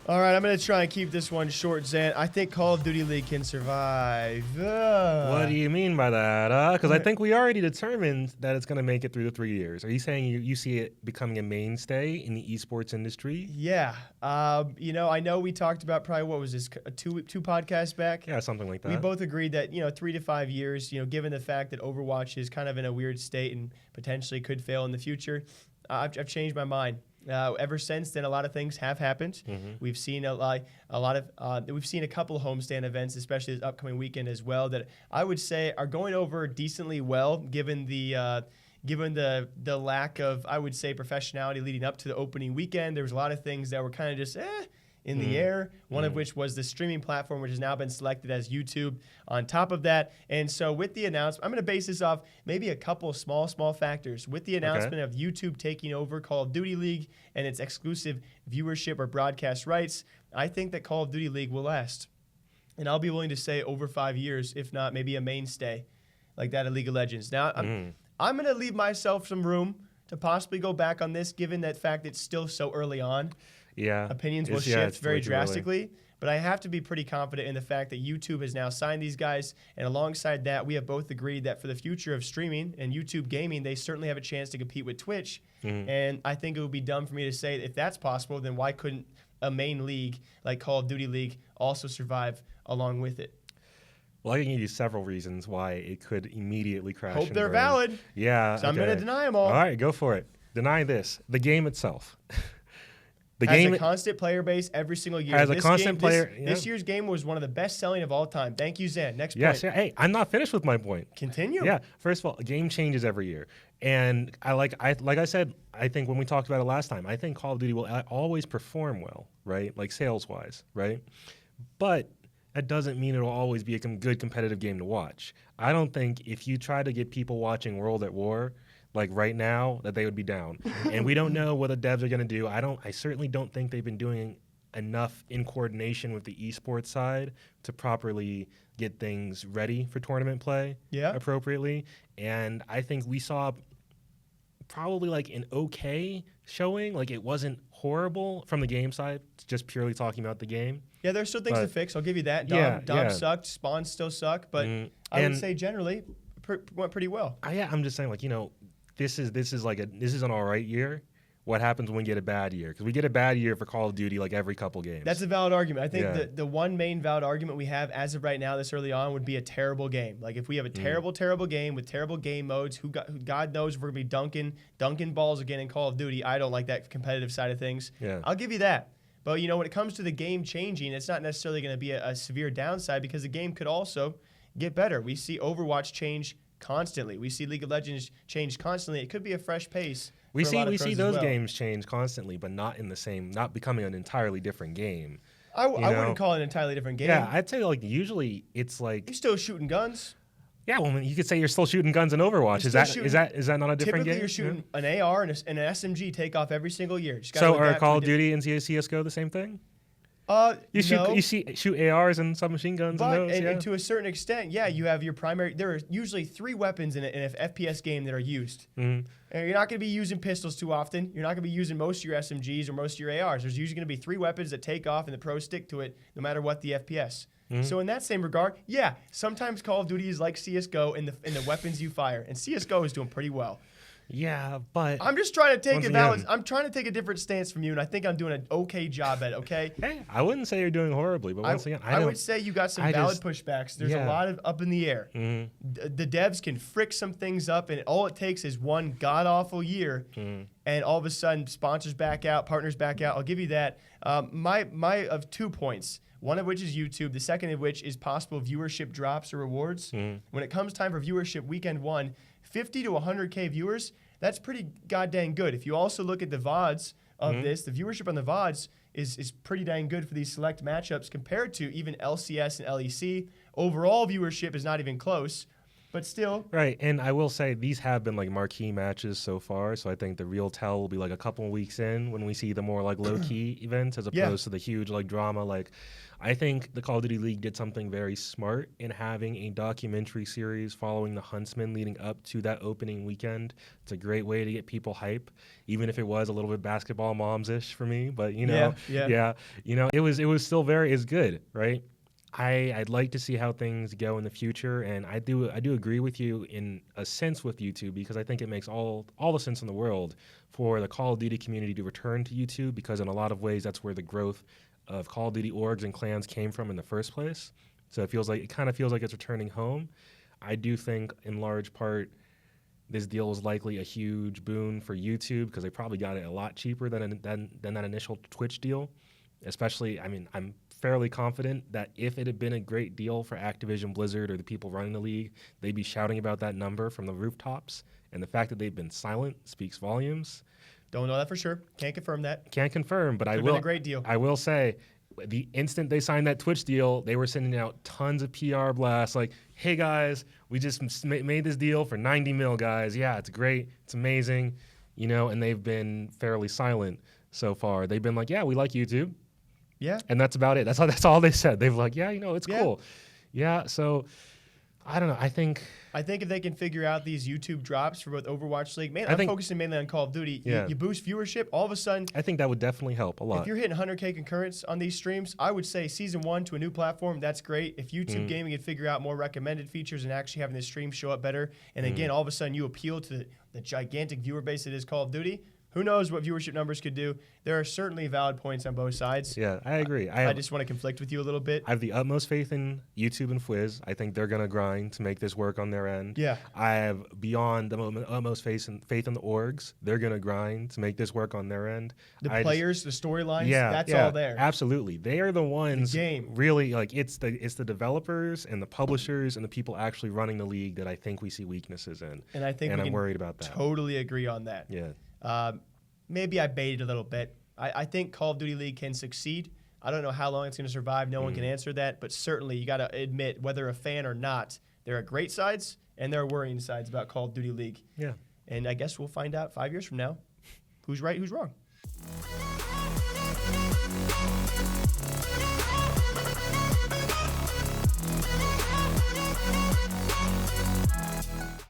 All right, I'm going to try and keep this one short, Zan. I think Call of Duty League can survive. What do you mean by that? Because I think we already determined that it's going to make it through the 3 years. Are you saying you see it becoming a mainstay in the esports industry? Yeah. I know we talked about probably, what was this, two podcasts back? Yeah, something like that. We both agreed that, 3 to 5 years, given the fact that Overwatch is kind of in a weird state and potentially could fail in the future, I've changed my mind. Ever since then, a lot of things have happened. Mm-hmm. We've seen we've seen a couple of homestand events, especially this upcoming weekend as well, that I would say are going over decently well, given the lack of, I would say, professionality leading up to the opening weekend. There was a lot of things that were kind of just in the air, one of which was the streaming platform, which has now been selected as YouTube on top of that. And so with the announcement, I'm going to base this off maybe a couple of small factors. With the announcement of YouTube taking over Call of Duty League and its exclusive viewership or broadcast rights, I think that Call of Duty League will last. And I'll be willing to say over 5 years, if not maybe a mainstay like that of League of Legends. Now, I'm going to leave myself some room to possibly go back on this, given that fact it's still so early on. Yeah, opinions will shift very drastically, but I have to be pretty confident in the fact that YouTube has now signed these guys, and alongside that, we have both agreed that for the future of streaming and YouTube gaming, they certainly have a chance to compete with Twitch, and I think it would be dumb for me to say if that's possible, then why couldn't a main league like Call of Duty League also survive along with it? Well, I can give you several reasons why it could immediately crash. Hope they're valid. Yeah. So I'm going to deny them all. All right, go for it. Deny this. The game itself. Has a constant player base every single year. Has a constant player. This year's game was one of the best selling of all time. Thank you, Zan. Next point. Yes. Yeah. Hey, I'm not finished with my point. Continue. Yeah. First of all, a game changes every year, and like I said, I think when we talked about it last time, I think Call of Duty will always perform well, right? Like sales wise, right? But that doesn't mean it'll always be a good competitive game to watch. I don't think if you try to get people watching World at War, like right now, that they would be down. And we don't know what the devs are going to do. I certainly don't think they've been doing enough in coordination with the esports side to properly get things ready for tournament play appropriately. And I think we saw probably like an okay showing. Like it wasn't horrible from the game side, just purely talking about the game. Yeah, there's still things to fix. I'll give you that. Dom sucked. Spawns still suck. But I would say generally went pretty well. I'm just saying, like, this is an all right year. What happens when we get a bad year? Because we get a bad year for Call of Duty like every couple games. That's a valid argument. I think the one main valid argument we have as of right now, this early on, would be a terrible game. Like if we have a terrible game with terrible game modes, God knows if we're going to be dunking balls again in Call of Duty. I don't like that competitive side of things. Yeah. I'll give you that. But, when it comes to the game changing, it's not necessarily going to be a severe downside because the game could also get better. We see Overwatch change constantly. We see League of Legends change constantly. It could be a fresh pace. We see those games change constantly, but not becoming an entirely different game. I wouldn't call it an entirely different game. Yeah, I'd say like usually it's like you're still shooting guns. Yeah, well, you could say you're still shooting guns in Overwatch. Is that not a different game? Typically, you're shooting an AR and an SMG take off every single year. So are Call of Duty and CS:GO the same thing? You shoot ARs and submachine guns and to a certain extent, you have your primary. There are usually 3 weapons in an FPS game that are used. Mm-hmm. And you're not going to be using pistols too often. You're not going to be using most of your SMGs or most of your ARs. There's usually going to be 3 weapons that take off and the pros stick to it no matter what the FPS. Mm-hmm. So in that same regard, sometimes Call of Duty is like CS:GO in the weapons you fire, and CS:GO is doing pretty well. Yeah, but I'm just trying to take a balance. I'm trying to take a different stance from you, and I think I'm doing an okay job at it. Okay. Hey, I wouldn't say you're doing horribly, but once again, I would say you got some valid pushbacks. There's a lot of up in the air. Mm-hmm. The devs can frick some things up, and all it takes is one god awful year, and all of a sudden sponsors back out, partners back out. I'll give you that. My of 2 points. One of which is YouTube. The second of which is possible viewership drops or rewards. When it comes time for viewership, weekend 1. 50 to 100K viewers, that's pretty goddamn good. If you also look at the VODs of this, the viewership on the VODs is pretty dang good for these select matchups compared to even LCS and LEC. Overall viewership is not even close. but still. Right, and I will say these have been like marquee matches so far. So I think the real tell will be like a couple of weeks in when we see the more like low key events as opposed to the huge like drama. Like, I think the Call of Duty League did something very smart in having a documentary series following the Huntsman leading up to that opening weekend. It's a great way to get people hype, even if it was a little bit basketball moms-ish for me. But you know, you know, it was still is good, right? I'd like to see how things go in the future, and I do agree with you in a sense with YouTube, because I think it makes all the sense in the world for the Call of Duty community to return to YouTube, because in a lot of ways that's where the growth of Call of Duty orgs and clans came from in the first place. So it kind of feels like it's returning home. I do think in large part this deal is likely a huge boon for YouTube, because they probably got it a lot cheaper than that initial Twitch deal. Especially, I mean, I'm fairly confident that if it had been a great deal for Activision Blizzard or the people running the league, they'd be shouting about that number from the rooftops. And the fact that they've been silent speaks volumes. Don't know that for sure. Can't confirm that. Can't confirm, but Been a great deal. I will say, the instant they signed that Twitch deal, they were sending out tons of PR blasts like, hey guys, we just made this deal for 90 mil, guys. Yeah, it's great. It's amazing. You know, and they've been fairly silent so far. They've been like, yeah, we like YouTube. Yeah. And that's about it. That's all they said. They've like, yeah, you know, it's cool. Yeah, so I don't know. I think if they can figure out these YouTube drops for both Overwatch League, I'm focusing mainly on Call of Duty. You boost viewership, all of a sudden. I think that would definitely help a lot. If you're hitting 100K concurrents on these streams, I would say Season 1 to a new platform, that's great. If YouTube Gaming can figure out more recommended features and actually having the stream show up better, and again, all of a sudden you appeal to the gigantic viewer base that is Call of Duty, who knows what viewership numbers could do? There are certainly valid points on both sides. Yeah, I agree. I just want to conflict with you a little bit. I have the utmost faith in YouTube and Fwiz. I think they're going to grind to make this work on their end. Yeah. I have beyond the utmost faith in the orgs. They're going to grind to make this work on their end. The players, the storylines, that's all there. Absolutely. They are the ones the game. Really, like, it's the developers and the publishers and the people actually running the league that I think we see weaknesses in. And I think I'm worried about that. Totally agree on that. Yeah. Maybe I baited a little bit. I think Call of Duty League can succeed. I don't know how long it's going to survive. No one can answer that. But certainly, you got to admit, whether a fan or not, there are great sides and there are worrying sides about Call of Duty League. Yeah. And I guess we'll find out 5 years from now who's right, who's wrong.